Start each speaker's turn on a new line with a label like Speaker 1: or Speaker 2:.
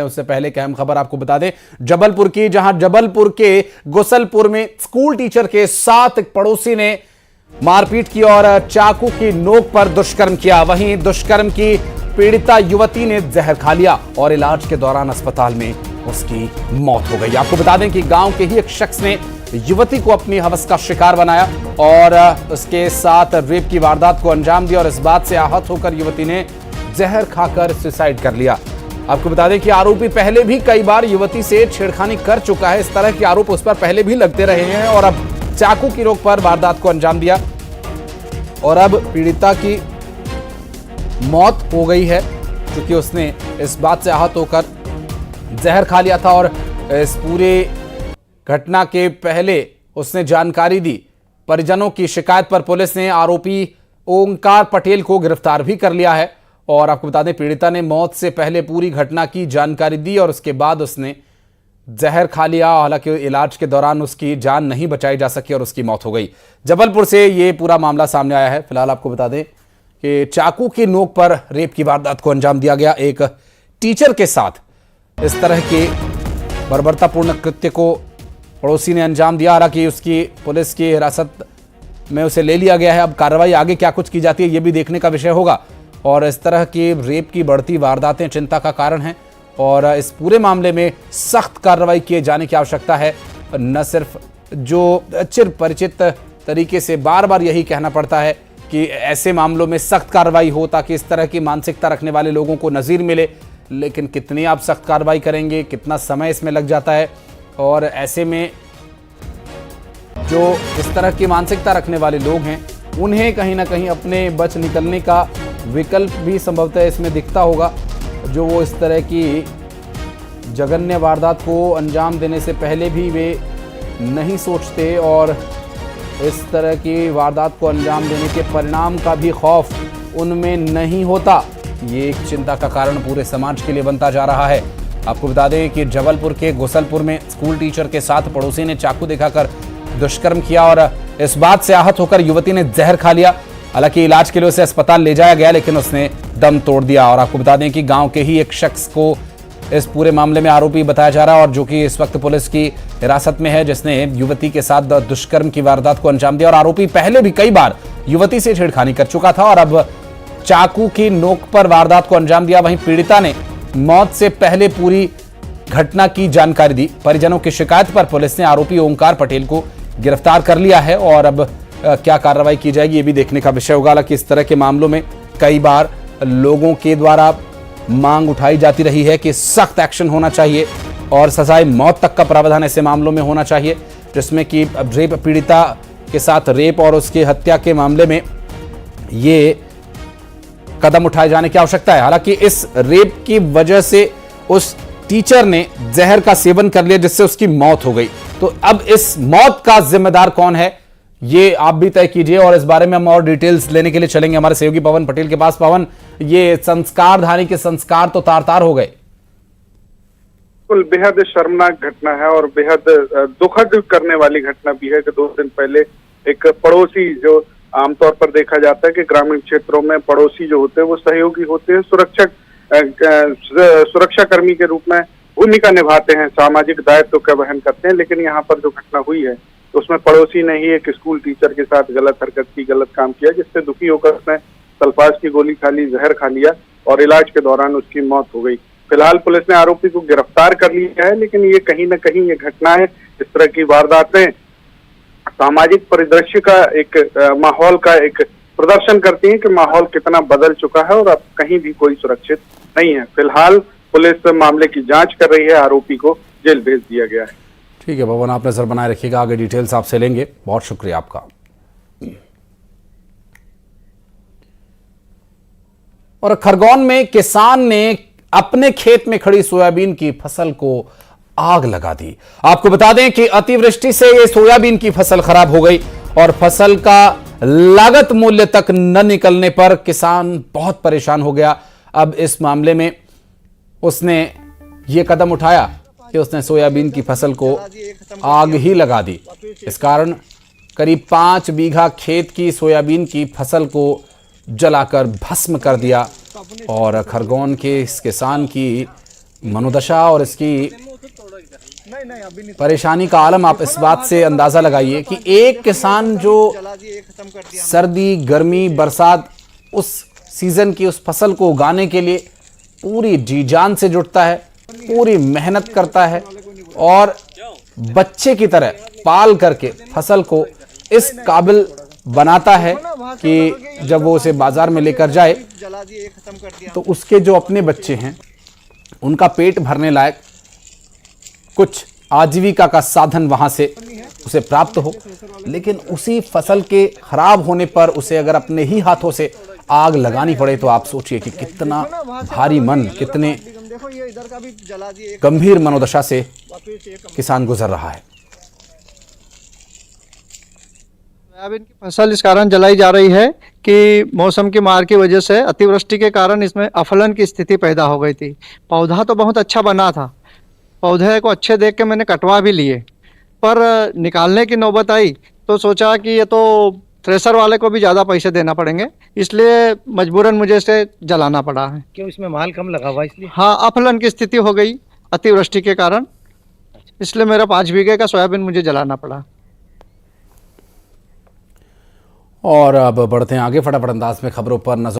Speaker 1: उससे पहले एक अहम खबर आपको बता दें जबलपुर की, जहां जबलपुर के गुसलपुर में स्कूल टीचर के साथ एक पड़ोसी ने मारपीट की और चाकू की नोक पर दुष्कर्म किया। वहीं दुष्कर्म की पीड़िता युवती ने जहर खा लिया और इलाज के दौरान अस्पताल में उसकी मौत हो गई। आपको बता दें कि गांव के ही एक शख्स ने युवती को अपनी हवस का शिकार बनाया और उसके साथ रेप की वारदात को अंजाम दिया और इस बात से आहत होकर युवती ने जहर खाकर सुसाइड कर लिया। आपको बता दें कि आरोपी पहले भी कई बार युवती से छेड़खानी कर चुका है। इस तरह के आरोप उस पर पहले भी लगते रहे हैं और अब चाकू की नोक पर वारदात को अंजाम दिया और अब पीड़िता की मौत हो गई है क्योंकि उसने इस बात से आहत होकर जहर खा लिया था। और इस पूरे घटना के पहले उसने जानकारी दी। परिजनों की शिकायत पर पुलिस ने आरोपी ओंकार पटेल को गिरफ्तार भी कर लिया है। और आपको बता दें पीड़िता ने मौत से पहले पूरी घटना की जानकारी दी और उसके बाद उसने जहर खा लिया। हालांकि इलाज के दौरान उसकी जान नहीं बचाई जा सकी और उसकी मौत हो गई। जबलपुर से ये पूरा मामला सामने आया है। फिलहाल आपको बता दें कि चाकू की नोक पर रेप की वारदात को अंजाम दिया गया। एक टीचर के साथ इस तरह के बर्बरतापूर्ण कृत्य को पड़ोसी ने अंजाम दिया। हालांकि उसकी पुलिस की हिरासत में उसे ले लिया गया है। अब कार्रवाई आगे क्या कुछ की जाती है ये भी देखने का विषय होगा। और इस तरह की रेप की बढ़ती वारदातें चिंता का कारण हैं और इस पूरे मामले में सख्त कार्रवाई किए जाने की आवश्यकता है। न सिर्फ जो चिर परिचित तरीके से बार बार यही कहना पड़ता है कि ऐसे मामलों में सख्त कार्रवाई हो ताकि इस तरह की मानसिकता रखने वाले लोगों को नज़ीर मिले, लेकिन कितनी आप सख्त कार्रवाई करेंगे, कितना समय इसमें लग जाता है। और ऐसे में जो इस तरह की मानसिकता रखने वाले लोग हैं उन्हें कहीं ना कहीं अपने बच निकलने का विकल्प भी संभवतः इसमें दिखता होगा, जो वो इस तरह की जघन्य वारदात को अंजाम देने से पहले भी वे नहीं सोचते और इस तरह की वारदात को अंजाम देने के परिणाम का भी खौफ उनमें नहीं होता। ये एक चिंता का कारण पूरे समाज के लिए बनता जा रहा है। आपको बता दें कि जबलपुर के गुसलपुर में स्कूल टीचर के साथ पड़ोसी ने चाकू दिखाकर दुष्कर्म किया और इस बात से आहत होकर युवती ने जहर खा लिया। हालांकि इलाज के लिए उसे अस्पताल ले जाया गया लेकिन उसने दम तोड़ दिया। और आपको बता दें कि गांव के ही एक शख्स को इस पूरे मामले में आरोपी बताया जा रहा है और जो कि इस वक्त पुलिस की हिरासत में है, जिसने युवती के साथ दुष्कर्म की वारदात को अंजाम दिया। और आरोपी पहले भी कई बार युवती से छेड़खानी कर चुका था और अब चाकू की नोक पर वारदात को अंजाम दिया। वहीं पीड़िता ने मौत से पहले पूरी घटना की जानकारी दी। परिजनों की शिकायत पर पुलिस ने आरोपी ओंकार पटेल को गिरफ्तार कर लिया है और अब क्या कार्रवाई की जाएगी ये भी देखने का विषय होगा। हालांकि इस तरह के मामलों में कई बार लोगों के द्वारा मांग उठाई जाती रही है कि सख्त एक्शन होना चाहिए और सजाए मौत तक का प्रावधान ऐसे मामलों में होना चाहिए, जिसमें कि रेप पीड़िता के साथ रेप और उसकी हत्या के मामले में ये कदम उठाए जाने की आवश्यकता है। हालांकि इस रेप की वजह से उस टीचर ने जहर का सेवन कर लिया जिससे उसकी मौत हो गई। तो अब इस मौत का जिम्मेदार कौन है ये आप भी तय कीजिए और इस बारे में हम और डिटेल्स लेने के लिए चलेंगे हमारे सहयोगी पवन पटेल के पास। पवन, ये संस्कारधारी के संस्कार तो तार तार हो गए।
Speaker 2: बिल्कुल बेहद शर्मनाक घटना है और बेहद दुखद करने वाली घटना भी है कि 2 दिन पहले एक पड़ोसी, जो आमतौर पर देखा जाता है कि ग्रामीण क्षेत्रों में पड़ोसी जो होते हैं वो सहयोगी होते हैं, सुरक्षा कर्मी के रूप में भूमिका निभाते हैं, सामाजिक दायित्व का वहन करते हैं। लेकिन यहाँ पर जो घटना हुई है उसमें पड़ोसी ने ही एक स्कूल टीचर के साथ गलत हरकत की, गलत काम किया, जिससे दुखी होकर उसने सल्फास की गोली खा ली, जहर खा लिया और इलाज के दौरान उसकी मौत हो गई। फिलहाल पुलिस ने आरोपी को गिरफ्तार कर लिया है, लेकिन ये कहीं ना कहीं ये घटनाएं, इस तरह की वारदातें सामाजिक परिदृश्य का एक माहौल का एक प्रदर्शन करती हैं कि माहौल कितना बदल चुका है और अब कहीं भी कोई सुरक्षित नहीं है। फिलहाल पुलिस मामले की जांच कर रही है, आरोपी को जेल भेज दिया गया है।
Speaker 1: ठीक है पवन, आप नजर बनाए रखिएगा, आगे डिटेल्स आपसे लेंगे। बहुत शुक्रिया आपका। और खरगोन में किसान ने अपने खेत में खड़ी सोयाबीन की फसल को आग लगा दी। आपको बता दें कि अतिवृष्टि से ये सोयाबीन की फसल खराब हो गई और फसल का लागत मूल्य तक न निकलने पर किसान बहुत परेशान हो गया। अब इस मामले में उसने ये कदम उठाया कि उसने सोयाबीन की फसल को आग ही लगा दी। इस कारण करीब 5 बीघा खेत की सोयाबीन की फसल को जलाकर भस्म कर दिया और खरगोन के इस किसान की मनोदशा और इसकी परेशानी का आलम आप इस बात से अंदाजा लगाइए कि एक किसान जो सर्दी, गर्मी, बरसात, उस सीजन की उस फसल को उगाने के लिए पूरी जी जान से जुटता है, पूरी मेहनत करता है और बच्चे की तरह पाल करके फसल को इस काबिल बनाता है कि जब वो उसे बाजार में लेकर जाए तो उसके जो अपने बच्चे हैं उनका पेट भरने लायक कुछ आजीविका का साधन वहां से उसे प्राप्त हो। लेकिन उसी फसल के खराब होने पर उसे अगर अपने ही हाथों से आग लगानी पड़े तो आप सोचिए कि कितना भारी मन, कितने गंभीर मनोदशा से किसान गुजर रहा है।
Speaker 3: सोयाबीन की फसल इस कारण जलाई जा रही है कि मौसम की मार की वजह से अतिवृष्टि के कारण इसमें अफलन की स्थिति पैदा हो गई थी। पौधा तो बहुत अच्छा बना था, पौधे को अच्छे देख के मैंने कटवा भी लिए, पर निकालने की नौबत आई तो सोचा कि ये तो थ्रेसर वाले को भी ज़्यादा पैसे देना पड़ेंगे, इसलिए मजबूरन मुझे इसे जलाना पड़ा है।
Speaker 4: क्यों, इसमें माल कम लगा हुआ इसलिए?
Speaker 3: हाँ, अफलन की स्थिति हो गई अतिवृष्टि के कारण, इसलिए मेरा 5 बीघे का सोयाबीन मुझे जलाना पड़ा।
Speaker 1: और अब बढ़ते हैं आगे, फटाफट अंदाज में खबरों पर नजर।